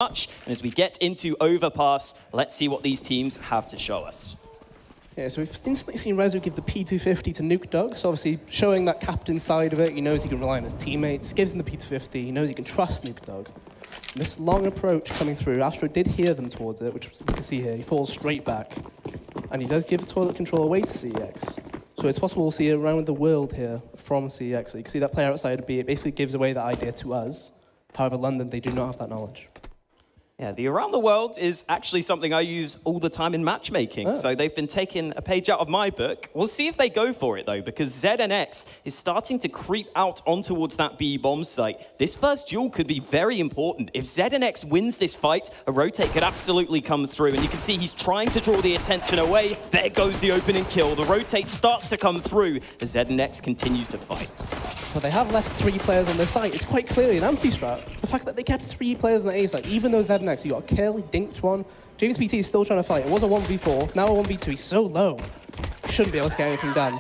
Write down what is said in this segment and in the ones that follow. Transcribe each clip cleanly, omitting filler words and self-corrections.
much. And as we get into Overpass, let's see what these teams have to show us. Yeah, so we've instantly seen Rezu give the P250 to Nuke Dog, so obviously showing that captain side of it, he knows he can rely on his teammates, gives him the P250, he knows he can trust Nuke Dog. And this long approach coming through, Astro did hear them towards it, which you can see here, he falls straight back. And he does give the toilet control away to CeX. So it's possible we'll see around the world here from CeX. So you can see that player outside of B, it basically gives away that idea to us. However, London, they do not have that knowledge. Yeah, the around the world is actually something I use all the time in matchmaking. Oh. So they've been taking a page out of my book. We'll see if they go for it, though, because ZNX is starting to creep out on towards that B bomb site. This first duel could be very important. If ZNX wins this fight, a rotate could absolutely come through. And you can see he's trying to draw the attention away. There goes the opening kill. The rotate starts to come through as ZNX continues to fight. But they have left 3 players on their site. It's quite clearly an anti-strat. The fact that they kept 3 players on the A site, even though ZNX, he got a kill, he dinked one. James PT is still trying to fight. It was a 1v4, now a 1v2. He's so low. He shouldn't be able to get anything done.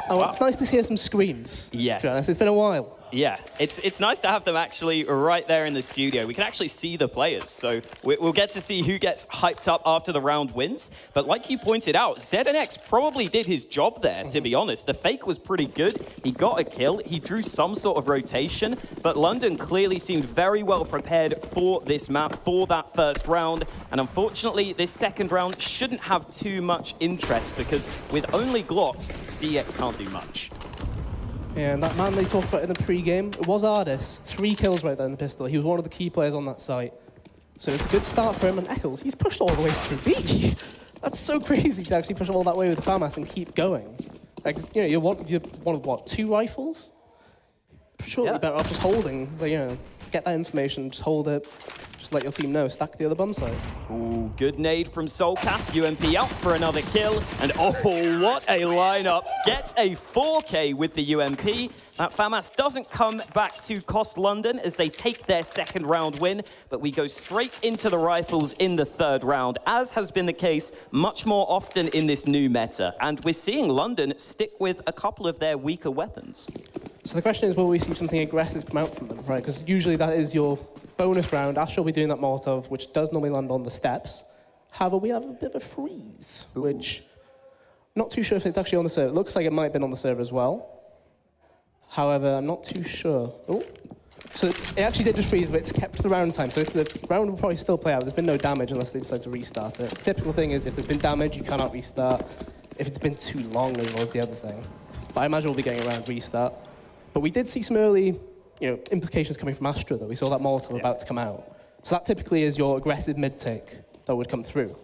Oh, it's nice to hear some screams. Yes. To be honest, it's been a while. Yeah, it's nice to have them actually right there in the studio. We can actually see the players, so we'll get to see who gets hyped up after the round wins. But like you pointed out, ZNX probably did his job there, to be honest. The fake was pretty good. He got a kill. He drew some sort of rotation, but London clearly seemed very well prepared for this map, for that first round. And unfortunately, this second round shouldn't have too much interest because with only Glocks, CeX can't do much. Yeah, and that man they talked about in the pre-game, it was Ardis. 3 kills right there in the pistol. He was one of the key players on that site. So it's a good start for him. And Eccles, he's pushed all the way through B. That's so crazy to actually push all that way with the FAMAS and keep going. Like, you know, you're one of what, 2 rifles? Surely you're better off just holding, but, you know, get that information, just hold it, just let your team know, stack the other bomb site. Ooh, good nade from Soulcast. UMP out for another kill. And oh, what a lineup. Gets a 4K with the UMP. That FAMAS doesn't come back to cost London as they take their second round win. But we go straight into the rifles in the third round, as has been the case much more often in this new meta. And we're seeing London stick with a couple of their weaker weapons. So the question is, will we see something aggressive come out from them, right? Because usually that is your bonus round. Astro will be doing that Molotov, which does normally land on the steps. However, we have a bit of a freeze, which I'm not too sure if it's actually on the server. It looks like it might have been on the server as well. However, I'm not too sure. Oh. So it actually did just freeze, but it's kept the round time. So the round will probably still play out. There's been no damage unless they decide to restart it. The typical thing is if there's been damage, you cannot restart. If it's been too long, as well as the other thing. But I imagine we'll be getting around restart. But we did see some early, implications coming from Astra, though. We saw that Molotov about to come out. So that typically is your aggressive mid-take that would come through.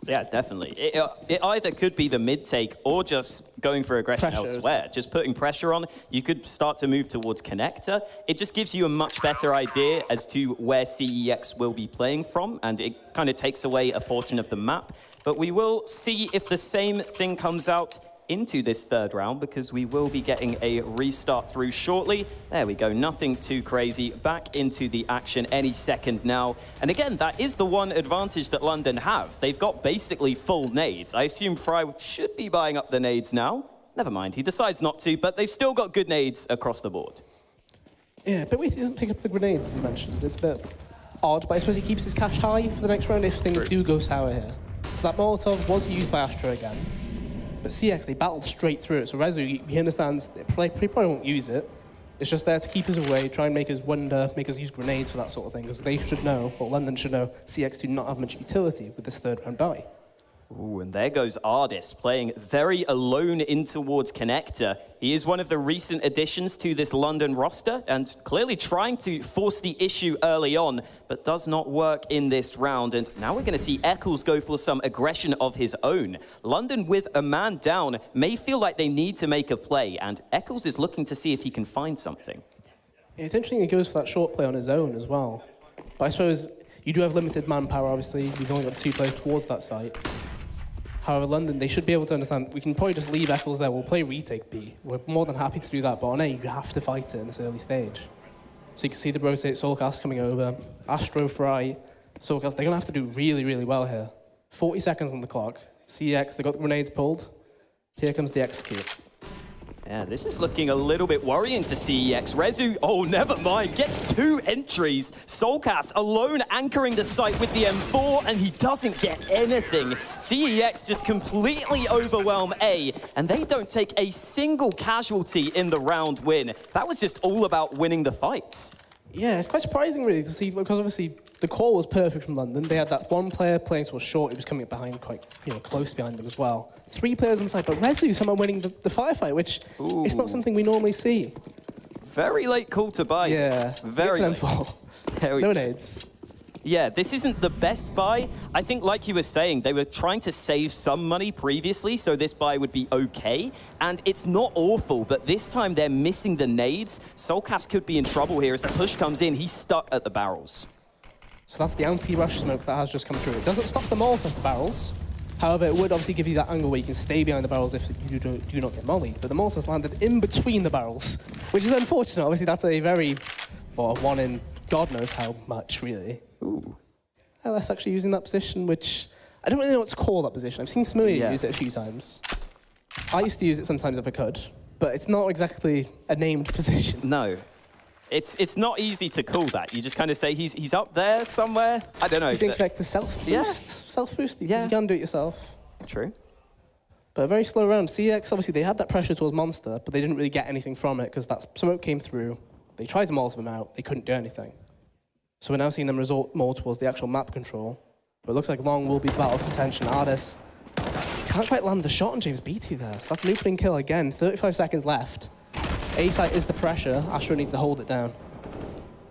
Yeah, definitely. It either could be the mid-take or just going for aggression elsewhere. Just putting pressure on. You could start to move towards connector. It just gives you a much better idea as to where CEX will be playing from, and it kind of takes away a portion of the map. But we will see if the same thing comes out into this third round, because we will be getting a restart through shortly. There we go, nothing too crazy. Back into the action any second now. And again, that is the one advantage that London have. They've got basically full nades. I assume Fry should be buying up the nades now. Never mind, he decides not to, but they've still got good nades across the board. Yeah, but he doesn't pick up the grenades, as you mentioned. It's a bit odd, but I suppose he keeps his cash high for the next round if things do go sour here. So that Molotov was used by Astra again. But CeX, they battled straight through it, so Rezu, he understands they probably won't use it. It's just there to keep us away, try and make us wonder, make us use grenades for that sort of thing, because they should know, or London should know, CeX do not have much utility with this third round buy. Ooh, and there goes Ardis, playing very alone in towards connector. He is one of the recent additions to this London roster, and clearly trying to force the issue early on, but does not work in this round. And now we're going to see Eccles go for some aggression of his own. London, with a man down, may feel like they need to make a play, and Eccles is looking to see if he can find something. Yeah, it's interesting he goes for that short play on his own as well. But I suppose you do have limited manpower, obviously. You've only got 2 players towards that site. However, London, they should be able to understand, we can probably just leave Eccles there, we'll play retake B. We're more than happy to do that, but on A, you have to fight it in this early stage. So you can see the rotate Soulcast coming over, Astro, Fry, Soulcast, they're going to have to do really, really well here. 40 seconds on the clock. CeX, they got the grenades pulled. Here comes the execute. Yeah, this is looking a little bit worrying for CEX. Rezu, oh, never mind, gets 2 entries. Soulcast alone anchoring the site with the M4, and he doesn't get anything. CEX just completely overwhelm A, and they don't take a single casualty in the round win. That was just all about winning the fight. Yeah, it's quite surprising, really, to see, because obviously the call was perfect from London. They had that one player playing towards short, he was coming up behind, quite close behind them as well. 3 players inside, but Rezu somehow winning the firefight, which it's not something we normally see. Very late call to buy. Yeah, very late. No nades. Yeah, this isn't the best buy. I think, like you were saying, they were trying to save some money previously, so this buy would be okay. And it's not awful, but this time they're missing the nades. Soulcast could be in trouble here as the push comes in. He's stuck at the barrels. So that's the anti-rush smoke that has just come through. It doesn't stop the Molotov to barrels. However, it would obviously give you that angle where you can stay behind the barrels if you do not get mollied. But the Molotov's landed in between the barrels, which is unfortunate. Obviously, that's a very, well, one in God knows how much, really. Ooh. LS actually using that position, which I don't really know what to call that position. I've seen Smoothie use it a few times. I used to use it sometimes if I could, but it's not exactly a named position. No. It's not easy to call that. You just kind of say he's up there somewhere. I don't know. He's incorrect to self-boost. Yeah. Self-boost, because Yeah. you can do it yourself. True. But a very slow round. CeX, obviously, they had that pressure towards Monster, but they didn't really get anything from it because that smoke came through. They tried to Molotov him out. They couldn't do anything. So we're now seeing them resort more towards the actual map control. But it looks like Long will be the battle of contention. Ardis can't quite land the shot on James Beattie there. So that's an opening kill again. 35 seconds left. A-site is the pressure. Astro needs to hold it down.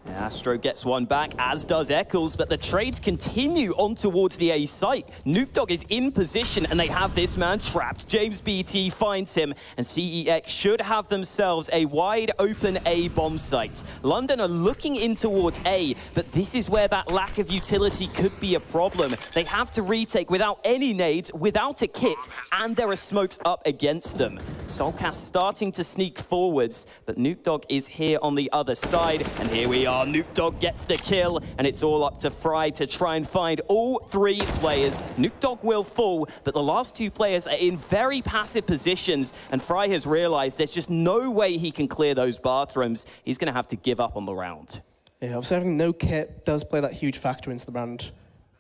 Astro gets one back, as does Eccles, but the trades continue on towards the A site. Noobdog is in position, and they have this man trapped. James BT finds him, and CEX should have themselves a wide-open A bomb site. London are looking in towards A, but this is where that lack of utility could be a problem. They have to retake without any nades, without a kit, and there are smokes up against them. Soulcast starting to sneak forwards, but Noobdog is here on the other side, and here we are. Noobdog gets the kill, and it's all up to Fry to try and find all 3 players. Noobdog will fall, but the last 2 players are in very passive positions, and Fry has realized there's just no way he can clear those bathrooms. He's going to have to give up on the round. Yeah, obviously having no kit does play that huge factor into the round.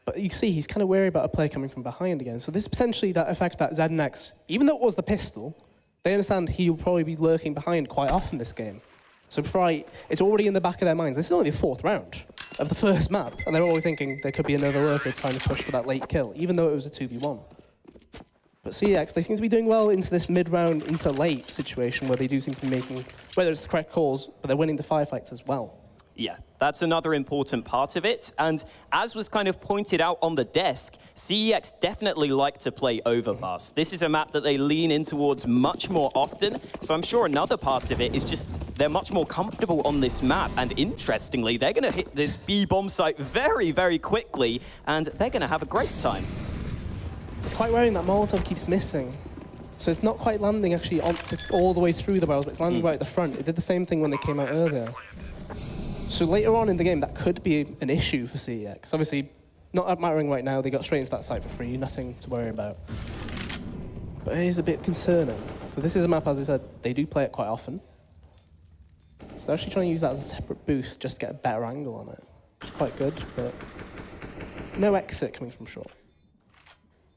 But you see, he's kind of wary about a play coming from behind again. So this is potentially that effect that ZNX, even though it was the pistol, they understand he'll probably be lurking behind quite often this game. So Fry, it's already in the back of their minds. This is only the 4th round of the first map, and they're already thinking there could be another lurker trying to push for that late kill, even though it was a 2v1. But CEX, they seem to be doing well into this mid-round, into late situation where they do seem to be making, whether it's the correct calls, but they're winning the firefights as well. Yeah, that's another important part of it. And as was kind of pointed out on the desk, CEX definitely like to play Overpass. This is a map that they lean in towards much more often. So I'm sure another part of it is just they're much more comfortable on this map. And interestingly, they're going to hit this B bomb site very, very quickly. And they're going to have a great time. It's quite worrying that Molotov keeps missing. So it's not quite landing actually all the way through the barrels, but it's landing right at the front. It did the same thing when they came out earlier. So later on in the game, that could be an issue for CEX. Obviously, not mattering right now. They got straight into that site for free. Nothing to worry about. But it is a bit concerning. Because this is a map, as I said, they do play it quite often. So they're actually trying to use that as a separate boost just to get a better angle on it. It's quite good, but no exit coming from short.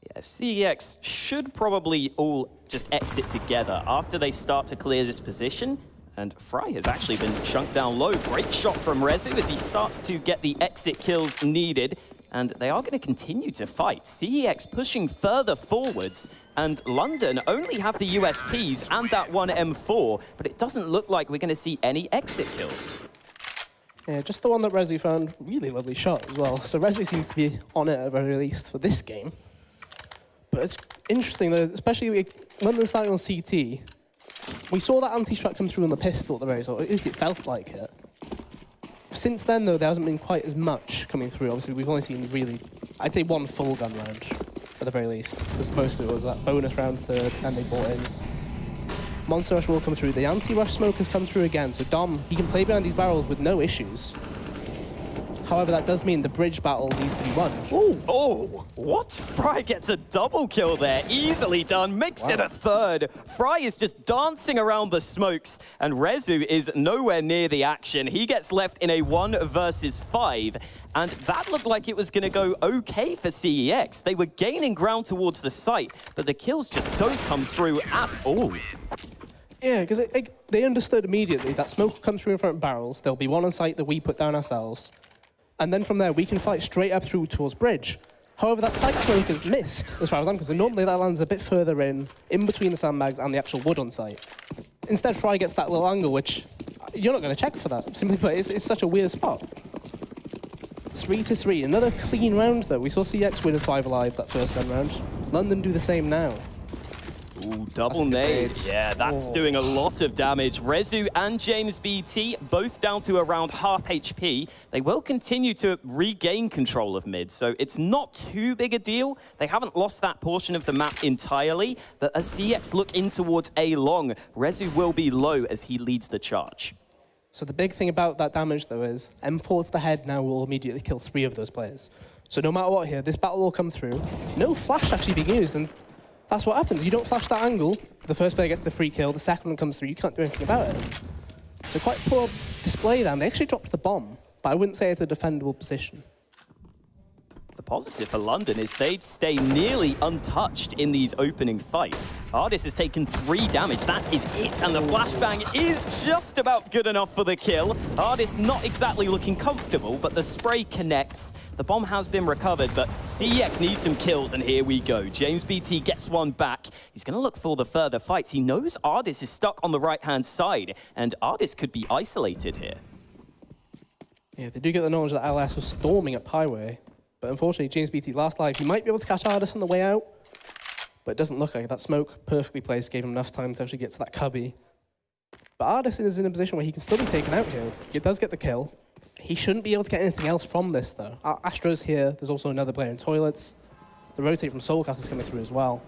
Yeah, CEX should probably all just exit together after they start to clear this position. And Fry has actually been chunked down low. Great shot from Rezu as he starts to get the exit kills needed. And they are going to continue to fight. CEX pushing further forwards. And London only have the USPs and that one M4. But it doesn't look like we're going to see any exit kills. Yeah, just the one that Rezu found. Really lovely shot as well. So Rezu seems to be on it at the very least for this game. But it's interesting, though, especially with London starting on CT. We saw that anti-strat come through on the pistol at the very start, at least it felt like it. Since then, though, there hasn't been quite as much coming through. Obviously, we've only seen really, I'd say 1 full gun round, at the very least. Because most of it was that bonus round 3rd, and they bought in. Monster Rush will come through. The anti-rush smoke has come through again, so Dom, he can play behind these barrels with no issues. However, that does mean the bridge battle needs to be won. Ooh. Oh, what? Fry gets a double kill there. Easily done. Makes it a third. Fry is just dancing around the smokes, and Rezu is nowhere near the action. He gets left in a 1 versus 5, and that looked like it was going to go okay for CEX. They were gaining ground towards the site, but the kills just don't come through at all. Yeah, because they understood immediately that smoke will come through in front of barrels. There'll be one on site that we put down ourselves. And then from there, we can fight straight up through towards bridge. However, that site smoke is missed, as far as I'm concerned. Normally, that lands a bit further in between the sandbags and the actual wood on site. Instead, Fry gets that little angle, which you're not going to check for that. Simply put, it's such a weird spot. 3-3. Another clean round, though. We saw CeX win 5 alive that first gun round. London do the same now. Ooh, double nade. Yeah, that's doing a lot of damage. Rezu and James BT both down to around half HP. They will continue to regain control of mid, so it's not too big a deal. They haven't lost that portion of the map entirely, but as CeX look in towards A long, Rezu will be low as he leads the charge. So the big thing about that damage, though, is M4 to the head now will immediately kill 3 of those players. So no matter what here, this battle will come through. No flash actually being used, and that's what happens. You don't flash that angle, the first player gets the free kill, the second one comes through, you can't do anything about it. So quite poor display there. They actually dropped the bomb, but I wouldn't say it's a defendable position. The positive for London is they'd stay nearly untouched in these opening fights. Ardis has taken 3 damage, that is it, and the flashbang is just about good enough for the kill. Ardis not exactly looking comfortable, but the spray connects. The bomb has been recovered, but CEX needs some kills, and here we go. James BT gets one back. He's going to look for the further fights. He knows Ardis is stuck on the right-hand side, and Ardis could be isolated here. Yeah, they do get the knowledge that LS was storming up Highway, but unfortunately, James BT last life, he might be able to catch Ardis on the way out, but it doesn't look like it. That smoke perfectly placed gave him enough time to actually get to that cubby. But Ardis is in a position where he can still be taken out here. He does get the kill. He shouldn't be able to get anything else from this, though. Astro's here. There's also another player in toilets. The rotate from Soulcast is coming through as well.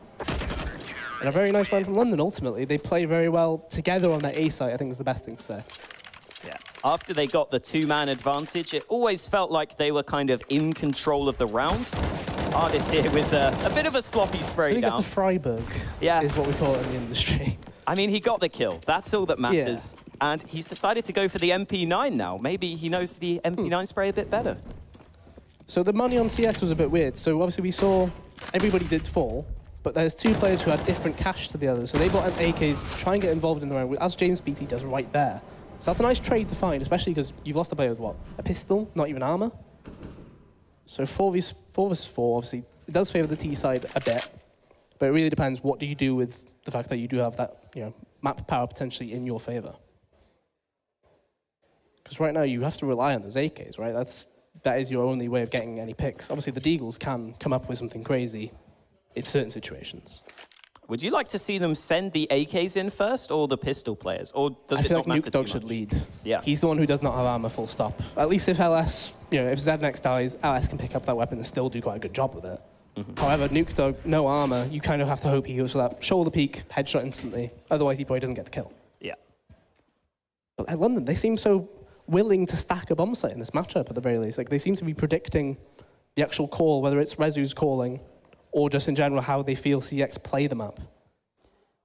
And a very nice round from London, ultimately. They play very well together on their A site, I think is the best thing to say. Yeah. After they got the 2-man advantage, it always felt like they were kind of in control of the rounds. Ardis here with a bit of a sloppy spray down. I think that's a Freiburg, is what we call it in the industry. I mean, he got the kill. That's all that matters. Yeah. And he's decided to go for the MP9 now. Maybe he knows the MP9 spray a bit better. So the money on CeX was a bit weird. So obviously we saw everybody did fall, but there's 2 players who had different cash to the others. So they bought AKs to try and get involved in the round, as James BT does right there. So that's a nice trade to find, especially because you've lost a player with, what, a pistol, not even armor? So 4 versus 4, obviously, it does favor the T side a bit, but it really depends what do you do with the fact that you do have that, map power potentially in your favor. Because right now you have to rely on those AKs, right? That is your only way of getting any picks. Obviously, the Deagles can come up with something crazy in certain situations. Would you like to see them send the AKs in first, or the pistol players, or does it not matter too much? I feel like Nuke Dog should lead. Yeah. He's the one who does not have armor, full stop. At least if LS, if ZNX dies, LS can pick up that weapon and still do quite a good job with it. However, Nuke Dog, no armor, you kind of have to hope he goes for that shoulder peek, headshot instantly. Otherwise, he probably doesn't get the kill. Yeah. But at London, they seem so willing to stack a bomb site in this matchup at the very least. Like, they seem to be predicting the actual call, whether it's Rezu's calling or just in general how they feel CeX play the map.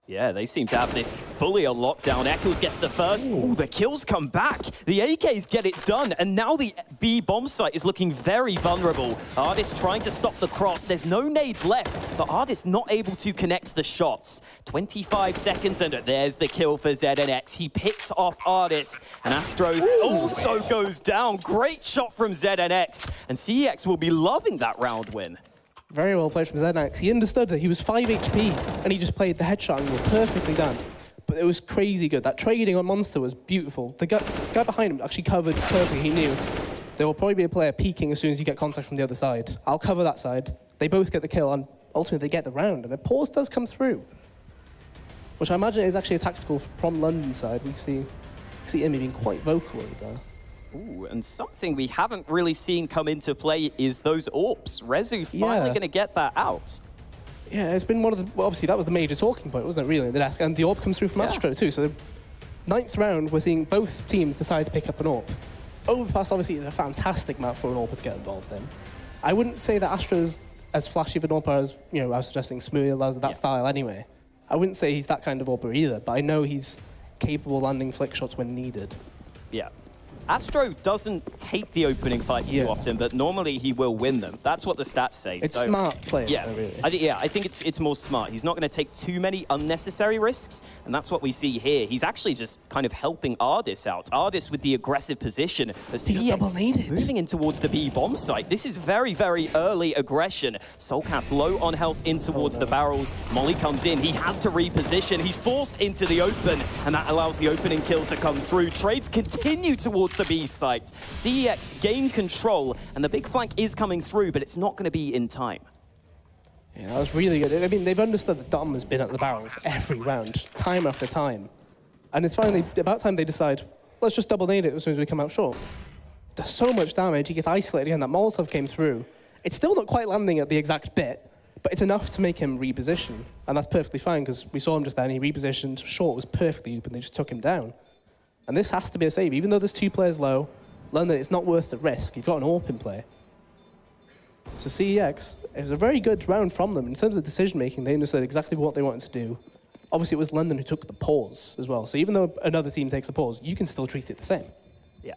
Yeah, they seem to have this fully on lockdown. Eccles gets the first. Ooh, the kills come back. The AKs get it done, and now the B bomb site is looking very vulnerable. Ardis trying to stop the cross. There's no nades left, but Ardis not able to connect the shots. 25 seconds, and there's the kill for ZNX. He picks off Ardis, and Astro also goes down. Great shot from ZNX, and CeX will be loving that round win. Very well played from ZNX. He understood that he was 5 HP, and he just played the headshot angle perfectly done. But it was crazy good. That trading on Monster was beautiful. The guy behind him actually covered perfectly. He knew there will probably be a player peeking as soon as you get contact from the other side. I'll cover that side. They both get the kill, and ultimately they get the round. And a pause does come through, which I imagine is actually a tactical from London's side. We see Imi being quite vocal over there. Ooh, and something we haven't really seen come into play is those AWPs. Rezu finally going to get that out. Yeah, it's been one of the... Well, obviously, that was the major talking point, wasn't it, really, in the desk? And the AWP comes through from Astro, too. So, 9th round, we're seeing both teams decide to pick up an AWP. Overpass obviously is a fantastic map for an AWPer to get involved in. I wouldn't say that Astro is as flashy of an AWPer as, you know, I was suggesting Smooth as that style anyway. I wouldn't say he's that kind of AWPer either, but I know he's capable of landing flick shots when needed. Yeah. Astro doesn't take the opening fights too often, but normally he will win them. That's what the stats say. It's smart play. Yeah, though, really. I think it's more smart. He's not going to take too many unnecessary risks, and that's what we see here. He's actually just kind of helping Ardis out. Ardis with the aggressive position as CeX moving in towards the B bomb site. This is very, very early aggression. Soulcast low on health in towards the barrels. Molly comes in. He has to reposition. He's forced into the open, and that allows the opening kill to come through. Trades continue towards the B site. CeX gain control, and the big flank is coming through, but it's not going to be in time. Yeah, that was really good. I mean, they've understood that Dom has been at the barrels every round, time after time. And it's finally about time they decide, let's just double nade it as soon as we come out short. There's so much damage. He gets isolated again. That Molotov came through. It's still not quite landing at the exact bit, but it's enough to make him reposition. And that's perfectly fine, because we saw him just then. He repositioned. Short was perfectly open. They just took him down. And this has to be a save. Even though there's 2 players low, London, it's not worth the risk. You've got an AWP in play. So CeX, it was a very good round from them. In terms of decision-making, they understood exactly what they wanted to do. Obviously, it was London who took the pause as well. So even though another team takes a pause, you can still treat it the same. Yeah.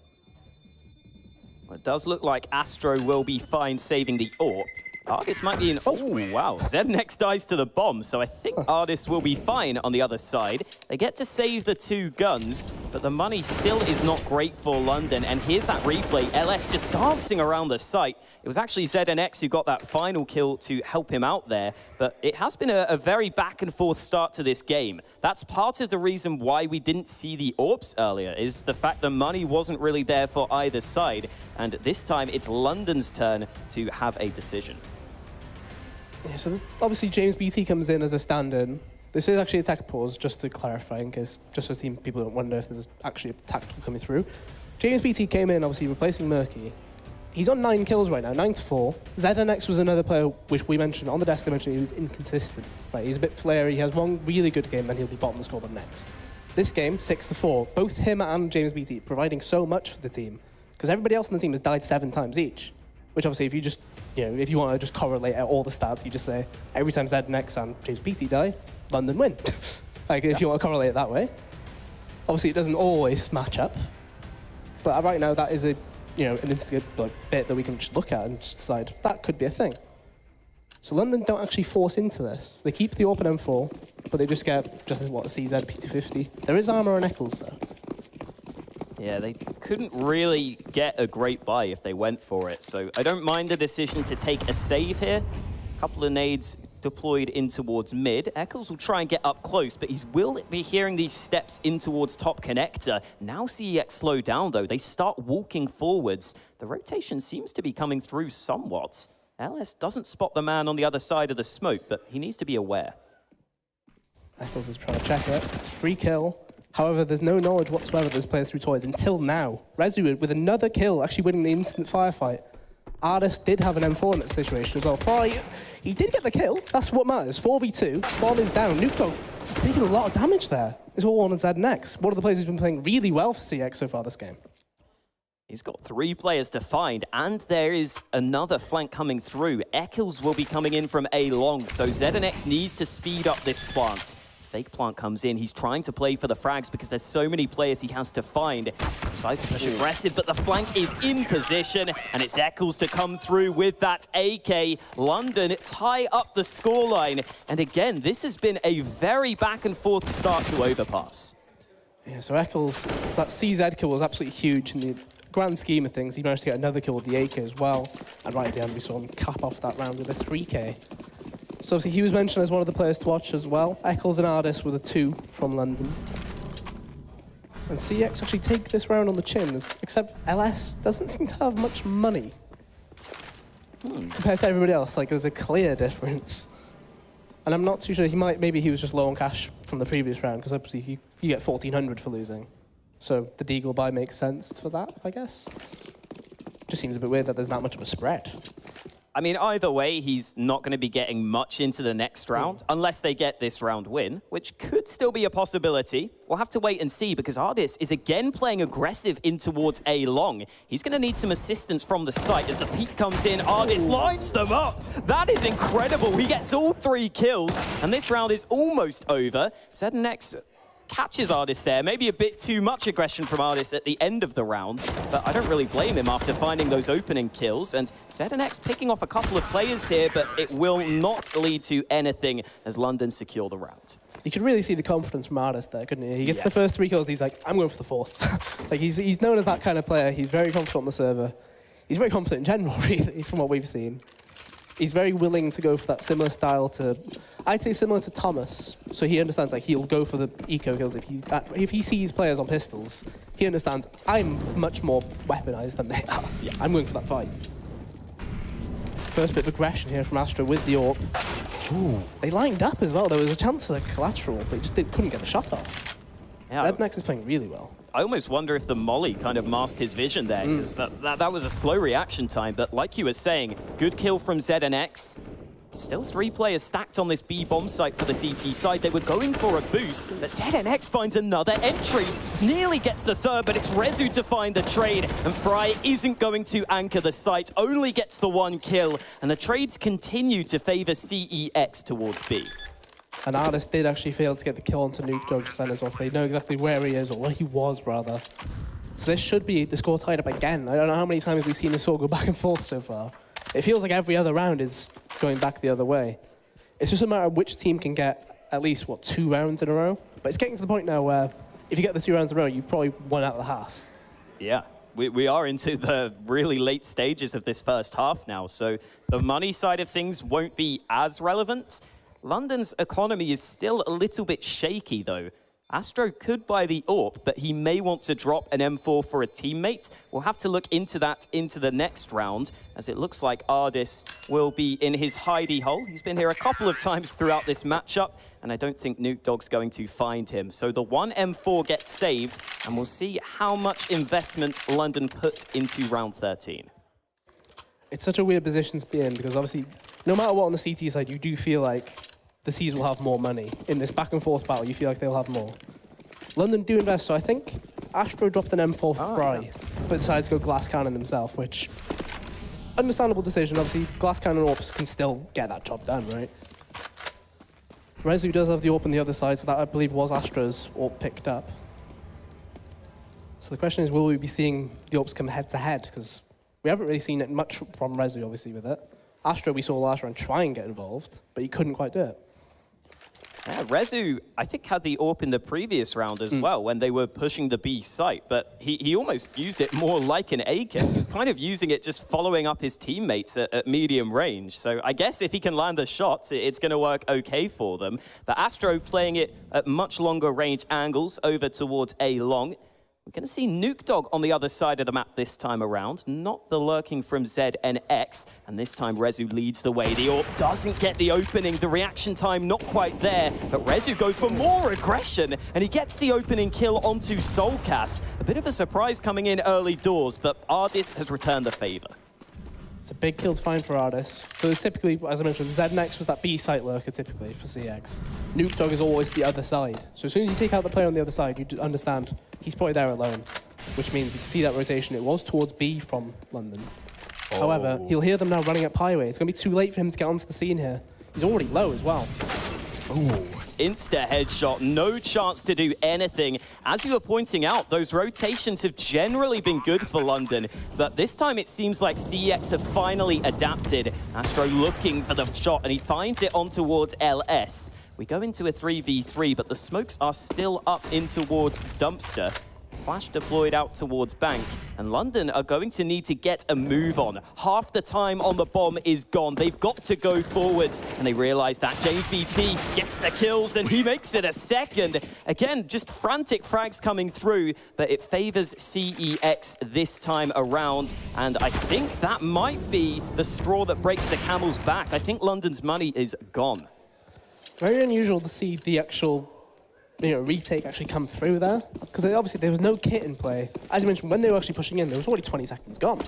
Well, it does look like Astro will be fine saving the AWP. Ardis might be in... Oh, wow. ZNX dies to the bomb, so I think Ardis will be fine on the other side. They get to save the 2 guns, but the money still is not great for London. And here's that replay. LS just dancing around the site. It was actually ZNX who got that final kill to help him out there, but it has been a very back-and-forth start to this game. That's part of the reason why we didn't see the AWPs earlier, is the fact the money wasn't really there for either side. And this time, it's London's turn to have a decision. Yeah, so obviously James BT comes in as a stand-in. This is actually a tech pause, just to clarify, in case, just so people don't wonder if there's actually a tactical coming through. James BT came in, obviously replacing Murky. He's on 9 kills right now, 9-4. ZNX was another player, which we mentioned on the desk, they mentioned he was inconsistent. Right, he's a bit flary, he has one really good game, then he'll be bottom of the scoreboard next. This game, 6-4, both him and James BT providing so much for the team, because everybody else on the team has died 7 times each. Which obviously, if you just, you know, if you want to just correlate all the stats, you just say every time ZNX and James BT die, London win. Like if you want to correlate it that way. Obviously, it doesn't always match up, but right now that is a, you know, an instant bit that we can just look at and just decide that could be a thing. So London don't actually force into this. They keep the open M4, but they just get just what a CZ P250. There is armor on Eccles though. Yeah, they couldn't really get a great buy if they went for it. So I don't mind the decision to take a save here. A couple of nades deployed in towards mid. Eccles will try and get up close, but he will be hearing these steps in towards top connector. Now CeX slow down, though. They start walking forwards. The rotation seems to be coming through somewhat. LS doesn't spot the man on the other side of the smoke, but he needs to be aware. Eccles is trying to check it. It's a free kill. However, there's no knowledge whatsoever of this players through toys until now. Rezu with another kill, actually winning the instant firefight. Ardis did have an M4 in that situation as well. He did get the kill, that's what matters. 4v2, bomb is down. Nuko taking a lot of damage there. It's all on ZNX. One of the players who's been playing really well for CeX so far this game. He's got 3 players to find, and there is another flank coming through. Eccles will be coming in from A long, so ZNX needs to speed up this plant. Fake plant comes in. He's trying to play for the frags because there's so many players he has to find. He decides to push aggressive, but the flank is in position, and it's Eccles to come through with that AK. London tie up the scoreline, and again, this has been a very back-and-forth start to Overpass. Yeah, so Eccles, that CZ kill was absolutely huge in the grand scheme of things. He managed to get another kill with the AK as well, and right at the end we saw him cap off that round with a 3K. So obviously he was mentioned as one of the players to watch as well. Eccles and Ardis were the 2 from London. And CeX actually take this round on the chin, except LS doesn't seem to have much money. Compared to everybody else, like there's a clear difference. And I'm not too sure, maybe he was just low on cash from the previous round, because obviously you get 1,400 for losing. So the Deagle buy makes sense for that, I guess. Just seems a bit weird that there's that much of a spread. I mean, either way, he's not going to be getting much into the next round, unless they get this round win, which could still be a possibility. We'll have to wait and see, because Ardis is again playing aggressive in towards A long. He's going to need some assistance from the site as the peek comes in. Ardis lines them up. That is incredible. He gets all 3 kills, and this round is almost over. ZNX catches Ardis there. Maybe a bit too much aggression from Ardis at the end of the round, but I don't really blame him after finding those opening kills. And ZNX picking off a couple of players here, but it will not lead to anything as London secure the round. You could really see the confidence from Ardis there, couldn't you? He gets the first 3 kills, he's like, I'm going for the 4th. Like, he's known as that kind of player. He's very confident on the server. He's very confident in general, really, from what we've seen. He's very willing to go for that similar style to, I'd say similar to Thomas. So he understands, like, he'll go for the eco kills if he sees players on pistols. He understands, I'm much more weaponized than they are. Yeah, I'm going for that fight. First bit of aggression here from Astro with the AWP. Ooh. They lined up as well. There was a chance for the collateral, but he just couldn't get the shot off. Yeah. ZNX is playing really well. I almost wonder if the molly kind of masked his vision there, because that was a slow reaction time. But like you were saying, good kill from ZNX. Still 3 players stacked on this B bomb site for the CT side. They were going for a boost, but ZNX finds another entry. Nearly gets the 3rd, but it's Rezu to find the trade. And Fry isn't going to anchor the site, only gets the 1 kill. And the trades continue to favor CEX towards B. And Ardis did actually fail to get the kill onto Nuke Dog just then as well, so they know exactly where he is, or where he was, rather. So this should be the score tied up again. I don't know how many times we've seen this score go back and forth so far. It feels like every other round is going back the other way. It's just a matter of which team can get at least, 2 rounds in a row? But it's getting to the point now where if you get the 2 rounds in a row, you've probably won out of the half. Yeah. We are into the really late stages of this first half now, so the money side of things won't be as relevant. London's economy is still a little bit shaky, though. Astro could buy the AWP, but he may want to drop an M4 for a teammate. We'll have to look into that into the next round, as it looks like Ardis will be in his hidey hole. He's been here a couple of times throughout this matchup, and I don't think Nuke Dog's going to find him. So the 1 M4 gets saved, and we'll see how much investment London put into round 13. It's such a weird position to be in, because obviously, no matter what on the CT side, you do feel like the C's will have more money. In this back and forth battle, you feel like they'll have more. London do invest, so I think Astro dropped an M4 for Fry, but decided to go glass cannon himself, which, understandable decision. Obviously, glass cannon AWPs can still get that job done, right? Rezu does have the AWP on the other side, so that I believe was Astro's AWP picked up. So the question is, will we be seeing the AWPs come head to head? Because we haven't really seen it much from Rezu, obviously, with it. Astro, we saw last round try and get involved, but he couldn't quite do it. Yeah, Rezu, I think, had the AWP in the previous round as well when they were pushing the B site, but he almost used it more like an A kill. He was kind of using it just following up his teammates at medium range. So I guess if he can land the shots, it's going to work okay for them. But Astro playing it at much longer range angles over towards A long. We're going to see Nuke Dog on the other side of the map this time around, not the lurking from ZNX, and this time Rezu leads the way. The AWP doesn't get the opening, the reaction time not quite there, but Rezu goes for more aggression, and he gets the opening kill onto Soulcast. A bit of a surprise coming in early doors, but Ardis has returned the favor. It's a big kill to find for Ardis. So typically, as I mentioned, ZNX was that B site lurker typically for CeX. Nuke Dog is always the other side. So as soon as you take out the player on the other side, you understand he's probably there alone, which means you can see that rotation. It was towards B from London. However, he'll hear them now running up highway. It's going to be too late for him to get onto the scene here. He's already low as well. Ooh. Insta headshot, no chance to do anything. As you were pointing out, those rotations have generally been good for London, but this time it seems like CeX have finally adapted. Astro looking for the shot, and he finds it on towards LS. We go into a 3v3, but the smokes are still up in towards Dumpster. Flash deployed out towards Bank, and London are going to need to get a move on. Half the time on the bomb is gone. They've got to go forwards, and they realize that James BT gets the kills, and he makes it a second. Again, just frantic frags coming through, but it favors CEX this time around, and I think that might be the straw that breaks the camel's back. I think London's money is gone. Very unusual to see the actual retake actually come through there, because obviously there was no kit in play. As you mentioned, when they were actually pushing in, there was already 20 seconds gone.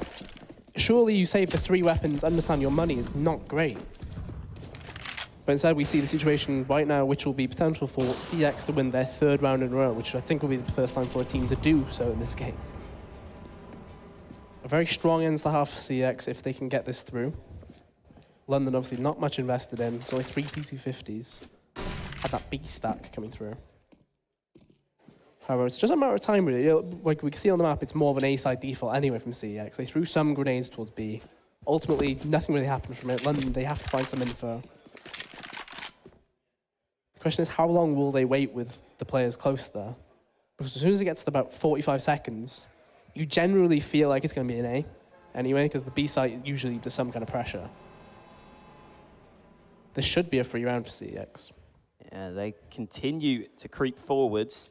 surely you save the 3 weapons, understand your money is not great. But instead we see the situation right now, which will be potential for CeX to win their 3rd round in a row, which I think will be the first time for a team to do so in this game. A very strong end to the half for CeX if they can get this through. London obviously not much invested in, it's only 3 P250s. Had that B stack coming through. However, it's just a matter of time really. Like we can see on the map, it's more of an A-side default anyway from CeX. They threw some grenades towards B. Ultimately, nothing really happened from it. London, they have to find some info. The question is, how long will they wait with the players close there? Because as soon as it gets to about 45 seconds, you generally feel like it's going to be an A anyway, because the B site usually does some kind of pressure. This should be a free round for CeX. Yeah, they continue to creep forwards.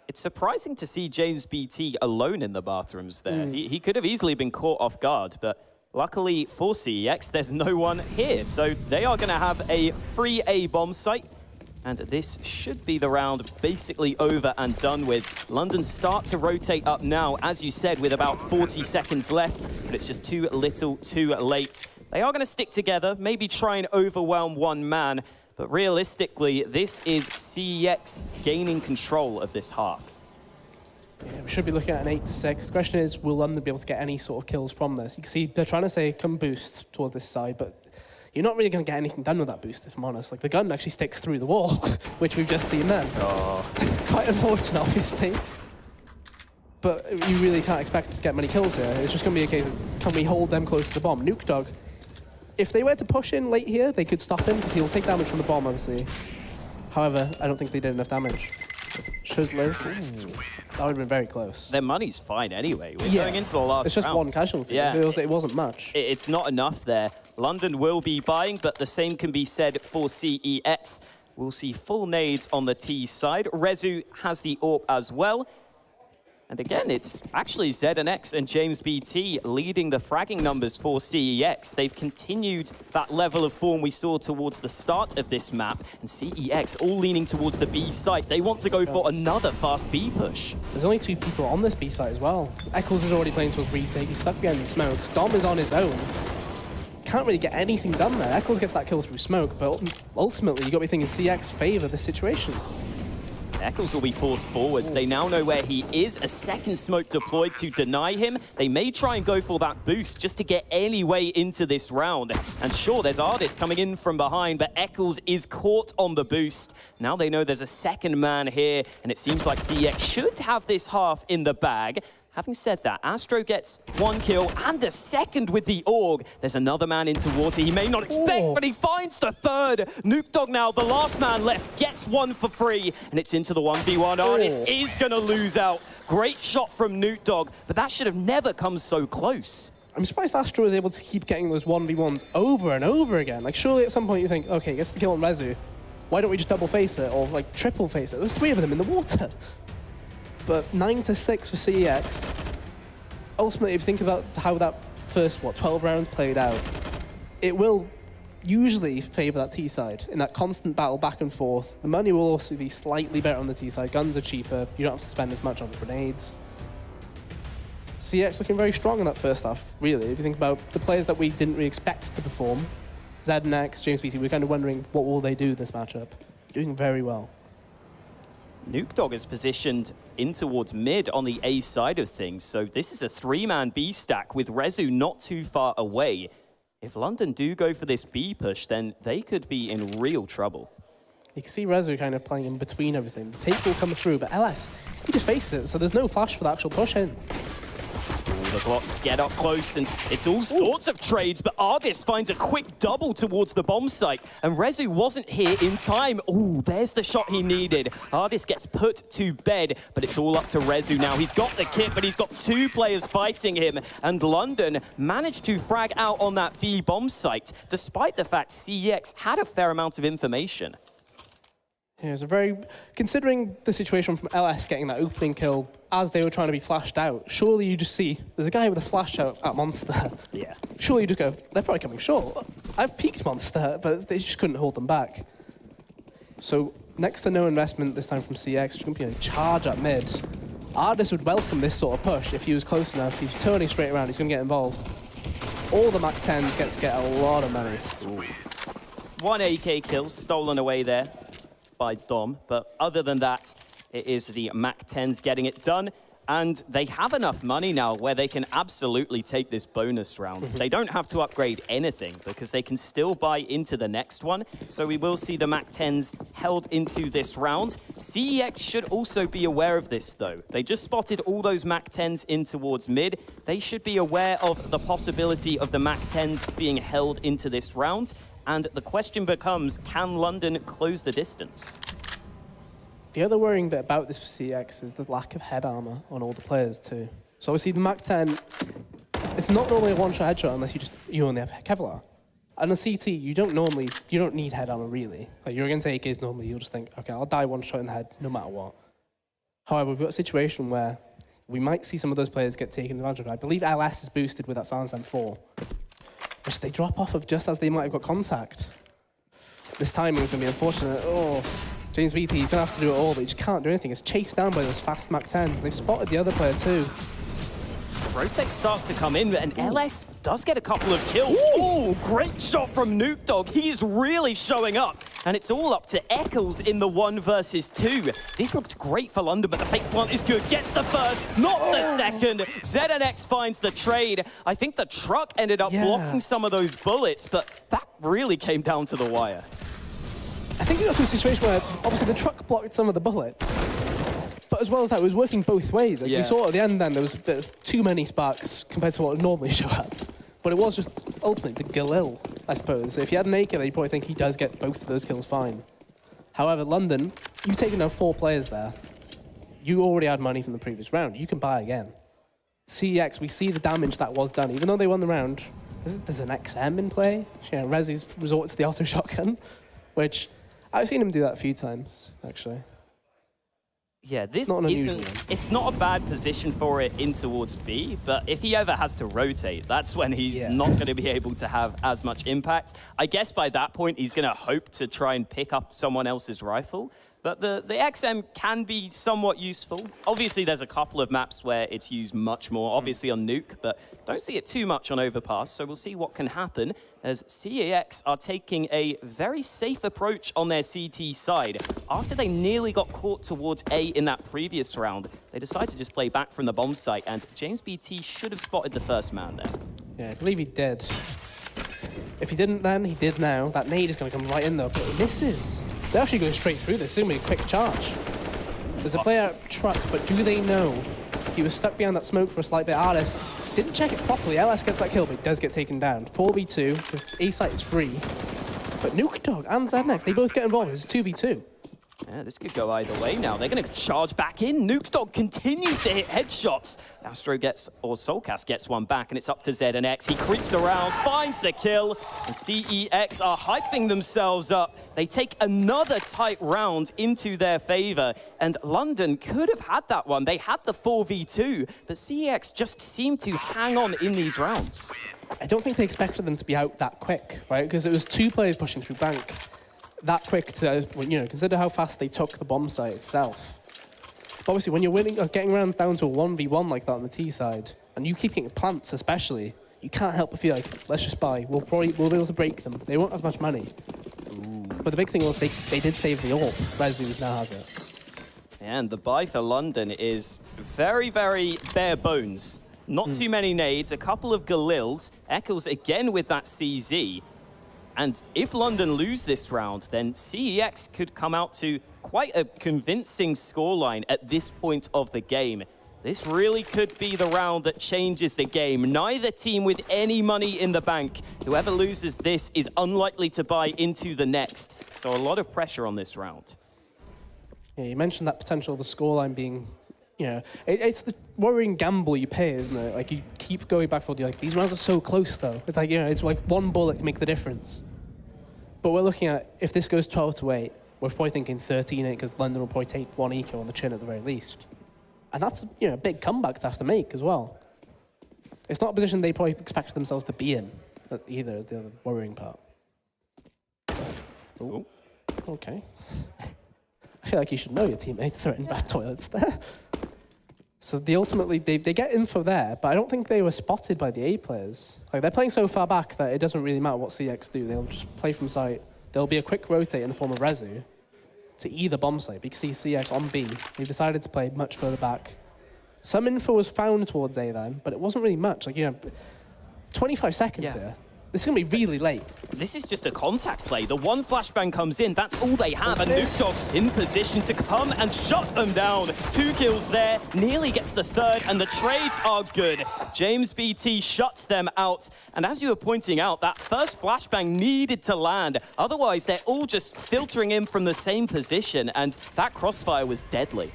It's surprising to see James BT alone in the bathrooms there. He could have easily been caught off guard, but luckily for CeX, there's no one here. So they are going to have a free A bomb site. And this should be the round basically over and done with. London start to rotate up now, as you said, with about 40 seconds left, but it's just too little too late. They are going to stick together, maybe try and overwhelm one man, but realistically, this is CeX gaining control of this half. Yeah, we should be looking at an 8-6. The question is, will London be able to get any sort of kills from this? You can see they're trying to say, come boost towards this side, but you're not really going to get anything done with that boost, if I'm honest. Like, the gun actually sticks through the wall, which we've just seen then. Oh. Quite unfortunate, obviously. But you really can't expect to get many kills here. It's just going to be a case of, can we hold them close to the bomb? Nuke Dog, if they were to push in late here, they could stop him, because he'll take damage from the bomb, obviously. However, I don't think they did enough damage. Should live. Ooh, that would have been very close. Their money's fine anyway. We're going into the last round. It's just one casualty. Yeah. It wasn't much. It's not enough there. London will be buying, but the same can be said for CEX. We'll see full nades on the T side. Rezu has the AWP as well. And again, it's actually ZNX and James BT leading the fragging numbers for CEX. They've continued that level of form we saw towards the start of this map. And CEX all leaning towards the B site. They want to go for another fast B push. There's only 2 people on this B site as well. Eccles is already playing towards retake. He's stuck behind the smokes. Dom is on his own. Can't really get anything done there. Eccles gets that kill through smoke, but ultimately, you've got to be thinking CeX favor the situation. Eccles will be forced forwards. They now know where he is. A second smoke deployed to deny him. They may try and go for that boost just to get any way into this round. And sure, there's Ardis coming in from behind, but Eccles is caught on the boost. Now they know there's a second man here, and it seems like CeX should have this half in the bag. Having said that, Astro gets 1 kill and a second with the AUG. There's another man into water he may not expect, but he finds the 3rd. Nuke Dog now, the last man left, gets 1 for free, and it's into the 1v1. Ardis is going to lose out. Great shot from Nuke Dog, but that should have never come so close. I'm surprised Astro was able to keep getting those 1v1s over and over again. Like, surely at some point you think, okay, gets the kill on Rezu. Why don't we just double face it, or like triple face it? There's 3 of them in the water. But 9-6 for CeX. Ultimately, if you think about how that first, 12 rounds played out, it will usually favor that T side in that constant battle back and forth. The money will also be slightly better on the T side. Guns are cheaper. You don't have to spend as much on grenades. CeX looking very strong in that first half, really. If you think about the players that we didn't really expect to perform, ZNX, James BT, we're kind of wondering what will they do this matchup. Doing very well. Nuke Dog is positioned in towards mid on the A side of things, so this is a 3-man B stack with Rezu not too far away. If London do go for this B push, then they could be in real trouble. You can see Rezu kind of playing in between everything. The take will come through, but LS, he just faces it, so there's no flash for the actual push in. The Glocks get up close, and it's all sorts of trades, but Ardis finds a quick double towards the bomb site, and Rezu wasn't here in time. Ooh, there's the shot he needed. Ardis gets put to bed, but it's all up to Rezu now. He's got the kit, but he's got 2 players fighting him, and London managed to frag out on that B bomb site, despite the fact CeX had a fair amount of information. Yeah, it's a very, considering the situation from LS getting that opening kill as they were trying to be flashed out, surely you just see, there's a guy with a flash out at Monster. Yeah. Surely you just go, they're probably coming short. I've peaked Monster, but they just couldn't hold them back. So next to no investment this time from CeX, it's going to be a charge up mid. Ardis would welcome this sort of push if he was close enough. He's turning straight around, he's going to get involved. all the MAC-10s get to get a lot of money. Ooh. 1 AK kill stolen away there by Dom, but other than that, it is the MAC-10s getting it done. And they have enough money now where they can absolutely take this bonus round. They don't have to upgrade anything because they can still buy into the next one. So we will see the MAC-10s held into this round. CEX should also be aware of this, though. They just spotted all those MAC-10s in towards mid. They should be aware of the possibility of the MAC-10s being held into this round. And the question becomes, can London close the distance? The other worrying bit about this for CEX is the lack of head armor on all the players too. So obviously the MAC-10, it's not normally a one-shot headshot unless you only have Kevlar. And a CT, you don't need head armor really. Like you're against AKs normally, you'll just think, okay, I'll die one shot in the head no matter what. However, we've got a situation where we might see some of those players get taken advantage of. I believe LS is boosted with that Silence M4, which they drop off of just as they might have got contact. This timing is going to be unfortunate. Oh. James BT, he's going to have to do it all, but he just can't do anything. It's chased down by those fast MAC-10s. They've spotted the other player too. Rotex starts to come in, and LS does get a couple of kills. Ooh, great shot from Nuke Dog. He is really showing up. And it's all up to Eccles in the 1 versus 2. This looked great for London, but the fake blunt is good. Gets the first, not the second. ZNX finds the trade. I think the truck ended up blocking some of those bullets, but that really came down to the wire. I think it got to a situation where obviously the truck blocked some of the bullets, but as well as that, it was working both ways. Like we saw at the end then, there was a bit of too many sparks compared to what would normally show up. But it was just ultimately the Galil, I suppose. If you had an AK there, you probably think he does get both of those kills fine. However, London, you've taken down 4 players there. You already had money from the previous round. You can buy again. CEX, we see the damage that was done. Even though they won the round, there's an XM in play. You know, Rezi's resorted to the auto shotgun, which I've seen him do that a few times, actually. Yeah, this it's not a bad position for it in towards B, but if he ever has to rotate, that's when he's not going to be able to have as much impact. I guess by that point, he's going to hope to try and pick up someone else's rifle. But the XM can be somewhat useful. Obviously, there's a couple of maps where it's used much more, obviously on Nuke, but don't see it too much on Overpass, so we'll see what can happen as CEX are taking a very safe approach on their CT side. After they nearly got caught towards A in that previous round, they decided to just play back from the bomb site, and James BT should have spotted the first man there. Yeah, I believe he did. If he didn't then, he did now. That nade is going to come right in though, but he misses. They're actually going straight through this. It's going to be a quick charge. There's a player truck, but do they know? He was stuck behind that smoke for a slight bit. RS didn't check it properly. LS gets that kill, but he does get taken down. 4v2. A site is free. But Nuke Dog and ZNX, they both get involved. It's 2v2. Yeah, this could go either way now. They're going to charge back in. Nuke Dog continues to hit headshots. Astro gets, or Soulcast gets one back, and it's up to ZNX. He creeps around, finds the kill, and CEX are hyping themselves up. They take another tight round into their favor, and London could have had that one. They had the 4v2, but CEX just seemed to hang on in these rounds. I don't think they expected them to be out that quick, right? Because it was 2 players pushing through bank. That quick to, you know, consider how fast they took the bomb site itself. But obviously, when you're winning or getting rounds down to a 1v1 like that on the T side, and you keep getting plants especially, you can't help but feel like, let's just buy. We'll be able to break them. They won't have much money. But the big thing was they did save the AWP. Rezu now has it. And the buy for London is very, very bare bones. Not too many nades, a couple of Galils, Eccles again with that CZ. And if London lose this round, then CEX could come out to quite a convincing scoreline at this point of the game. This really could be the round that changes the game. Neither team with any money in the bank. Whoever loses this is unlikely to buy into the next. So a lot of pressure on this round. Yeah, you mentioned that potential of the scoreline being, you know, it's the worrying gamble you pay, isn't it? Like, you keep going back and forth, you're like, these rounds are so close, though. It's like, you know, it's like one bullet can make the difference. But we're looking at, if this goes 12-8, we're probably thinking 13-8, because London will probably take 1 eco on the chin at the very least. And that's, you know, a big comeback to have to make as well. It's not a position they probably expected themselves to be in, either, is the other worrying part. Ooh. Okay. I feel like you should know your teammates are in bad toilets there. So ultimately, they get info there, but I don't think they were spotted by the A players. Like, they're playing so far back that it doesn't really matter what CeX do. They'll just play from sight. There'll be a quick rotate in the form of Rezu to either bomb site. But you can see CeX on B. They decided to play much further back. Some info was found towards A then, but it wasn't really much. Like, 25 seconds here. This is going to be really late. This is just a contact play. The one flashbang comes in, that's all they have, and Nukedog in position to come and shut them down. 2 kills there, nearly gets the 3rd, and the trades are good. James BT shuts them out, and as you were pointing out, that first flashbang needed to land. Otherwise, they're all just filtering in from the same position, and that crossfire was deadly.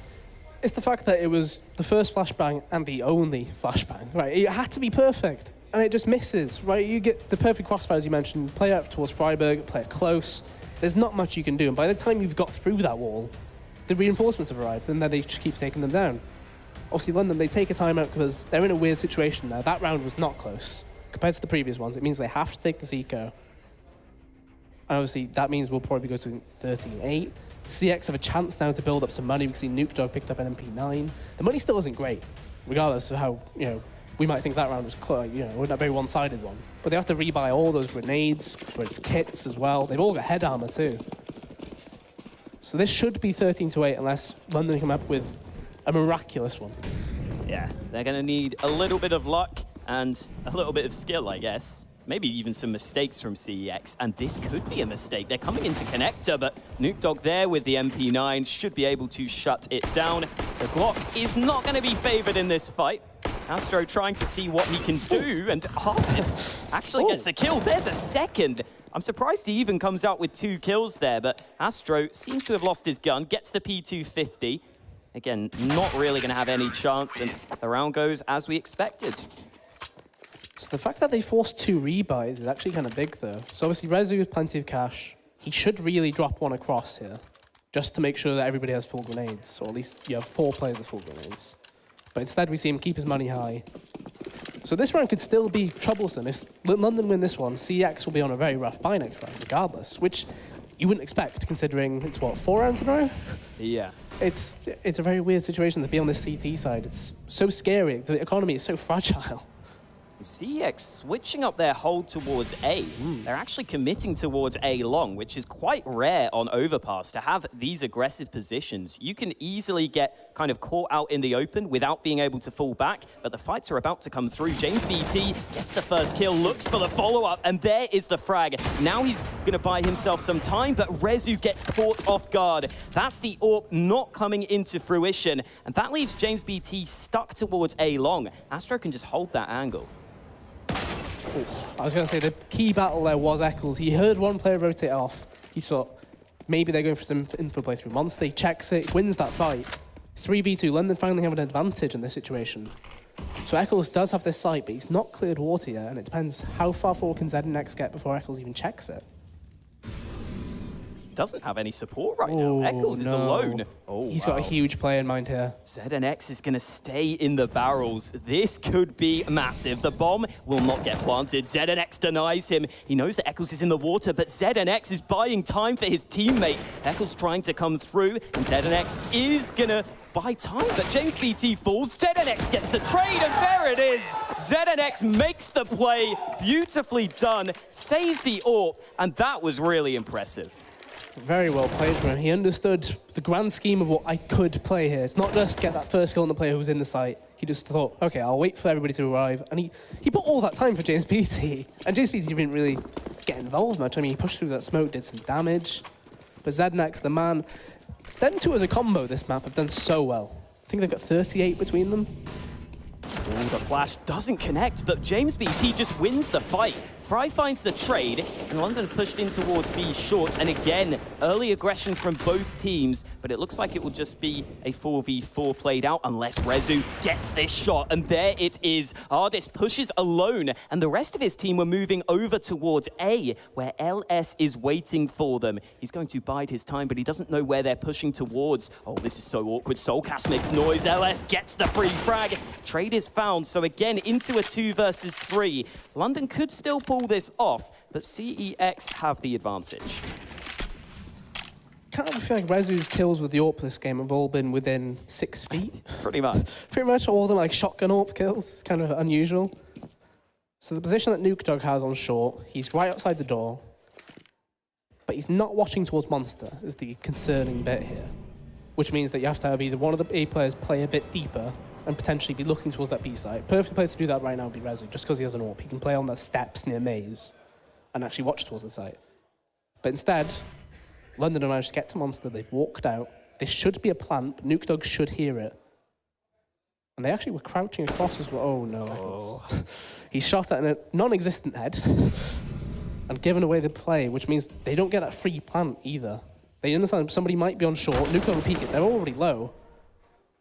It's the fact that it was the first flashbang and the only flashbang, right? It had to be perfect. And it just misses, right? You get the perfect crossfire, as you mentioned, play out towards Freiburg, play it close. There's not much you can do. And by the time you've got through that wall, the reinforcements have arrived, and then they just keep taking them down. Obviously, London, they take a timeout because they're in a weird situation now. That round was not close compared to the previous ones. It means they have to take the Zico. And obviously, that means we'll probably go to 13-8. CeX have a chance now to build up some money. We can see Nukedog picked up an MP9. The money still isn't great, regardless of how, we might think that round was close, wasn't a very one-sided one. But they have to rebuy all those grenades, for its kits as well. They've all got head armor too. So this should be 13-8 unless London come up with a miraculous one. Yeah, they're going to need a little bit of luck and a little bit of skill, I guess. Maybe even some mistakes from CeX, and this could be a mistake. They're coming into connector, but Nukedog there with the MP9 should be able to shut it down. The Glock is not going to be favored in this fight. Astro trying to see what he can do, and Harvest actually gets the kill. There's a second. I'm surprised he even comes out with 2 kills there, but Astro seems to have lost his gun, gets the P250. Again, not really going to have any chance, and the round goes as we expected. So the fact that they forced 2 rebuys is actually kind of big, though. So obviously, Rezu has plenty of cash. He should really drop one across here, just to make sure that everybody has full grenades, or at least you have 4 players with full grenades. But instead, we see him keep his money high. So this round could still be troublesome. If London win this one, CeX will be on a very rough bye next round, regardless, which you wouldn't expect, considering it's, 4 rounds in a row? Yeah. It's a very weird situation to be on this CT side. It's so scary. The economy is so fragile. CeX switching up their hold towards A. They're actually committing towards A long, which is quite rare on Overpass to have these aggressive positions. You can easily get kind of caught out in the open without being able to fall back, but the fights are about to come through. James BT gets the first kill, looks for the follow-up, and there is the frag. Now he's going to buy himself some time, but Rezu gets caught off guard. That's the AWP not coming into fruition, and that leaves James BT stuck towards A long. Astro can just hold that angle. I was going to say, the key battle there was Eccles. He heard one player rotate off. He thought, maybe they're going for some info play through Monster. He checks it, wins that fight. 3v2, London finally have an advantage in this situation. So Eccles does have this site, but he's not cleared water yet, and it depends how far forward can ZNX get before Eccles even checks it. Doesn't have any support right now. Eccles is alone. He's got a huge play in mind here. ZNX is going to stay in the barrels. This could be massive. The bomb will not get planted. ZNX denies him. He knows that Eccles is in the water, but ZNX is buying time for his teammate. Eccles trying to come through, and ZNX is going to buy time, but James BT falls. ZNX gets the trade, and there it is. ZNX makes the play. Beautifully done. Saves the AWP, and that was really impressive. Very well played from him. He understood the grand scheme of what I could play here. It's not just get that first kill on the player who was in the site. He just thought, okay, I'll wait for everybody to arrive. And he put all that time for James BT. And James BT didn't really get involved much. I mean, he pushed through that smoke, did some damage. But ZNX, the man, them two as a combo this map have done so well. I think they've got 38 between them. Ooh, the flash doesn't connect, but James BT just wins the fight. Fry finds the trade, and London pushed in towards B short. And again, early aggression from both teams, but it looks like it will just be a 4v4 played out unless Rezu gets this shot. And there it is. Ardis pushes alone, and the rest of his team were moving over towards A, where LS is waiting for them. He's going to bide his time, but he doesn't know where they're pushing towards. Oh, this is so awkward. Soulcast makes noise. LS gets the free frag. Trade is found, so again, into a 2 versus 3. London could still pull this off, but CEX have the advantage. kind of feel like Rezu's kills with the AWP this game have all been within 6 feet. Pretty much. Pretty much all of them like shotgun AWP kills. It's kind of unusual. So the position that Nuke has on short, he's right outside the door, but he's not watching towards Monster, is the concerning bit here. Which means that you have to have either one of the A players play a bit deeper and potentially be looking towards that B site. Perfect place to do that right now would be Rezu, just because he has an AWP. He can play on the steps near Maze and actually watch towards the site. But instead, London have managed to get to Monster, they've walked out. This should be a plant, but Nuke should hear it. And they actually were crouching across as well. Oh no. Oh. He shot at a non-existent head and given away the play, which means they don't get that free plant either. They understand somebody might be on short, Nuke will peek it, they're already low.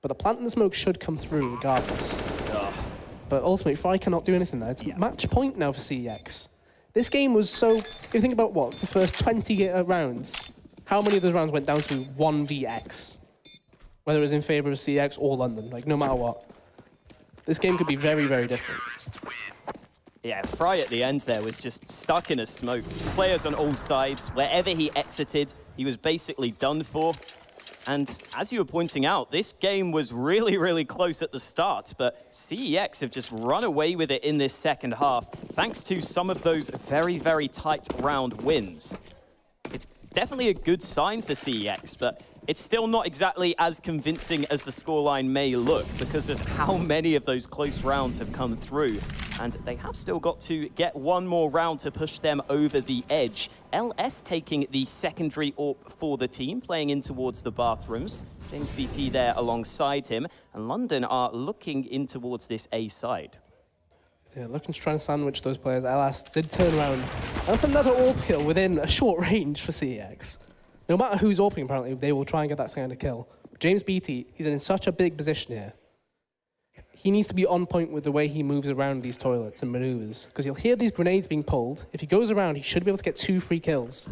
But the plant and the smoke should come through regardless. Ugh. But ultimately, Fry cannot do anything there. It's match point now for CEX. This game was so, if you think about what, the first 20 rounds, how many of those rounds went down to 1vx? Whether it was in favor of CEX or London, like no matter what. This game could be very, very different. Yeah, Fry at the end there was just stuck in a smoke. Players on all sides, wherever he exited, he was basically done for. And as you were pointing out, this game was really, really close at the start, but CEX have just run away with it in this second half, thanks to some of those very, very tight round wins. It's definitely a good sign for CEX, but it's still not exactly as convincing as the scoreline may look because of how many of those close rounds have come through. And they have still got to get one more round to push them over the edge. LS taking the secondary AWP for the team, playing in towards the bathrooms. James BT there alongside him. And London are looking in towards this A side. Yeah, looking to try and sandwich those players. LS did turn around. That's another AWP kill within a short range for CEX. No matter who's AWPing, apparently, they will try and get that kind of kill. James BT, he's in such a big position here. He needs to be on point with the way he moves around these toilets and maneuvers, because he'll hear these grenades being pulled. If he goes around, he should be able to get 2 free kills.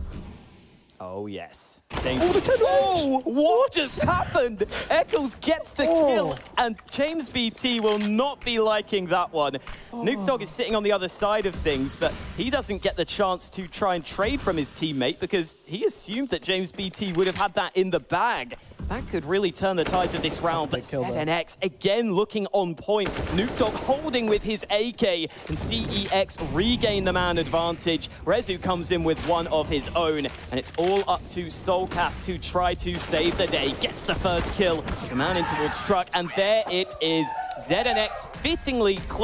Oh, yes. Oh, what just happened? Eccles gets the kill, and James BT will not be liking that one. Nuke is sitting on the other side of things, but he doesn't get the chance to try and trade from his teammate because he assumed that James BT would have had that in the bag. That could really turn the tides of this round, but CeX again looking on point. Nuke holding with his AK, and CEX regain the man advantage. Rezu comes in with one of his own, and it's all up to Soulcast to try to save the day. Gets the first kill. There's a man in towards Struck, and there it is. ZNX fittingly close.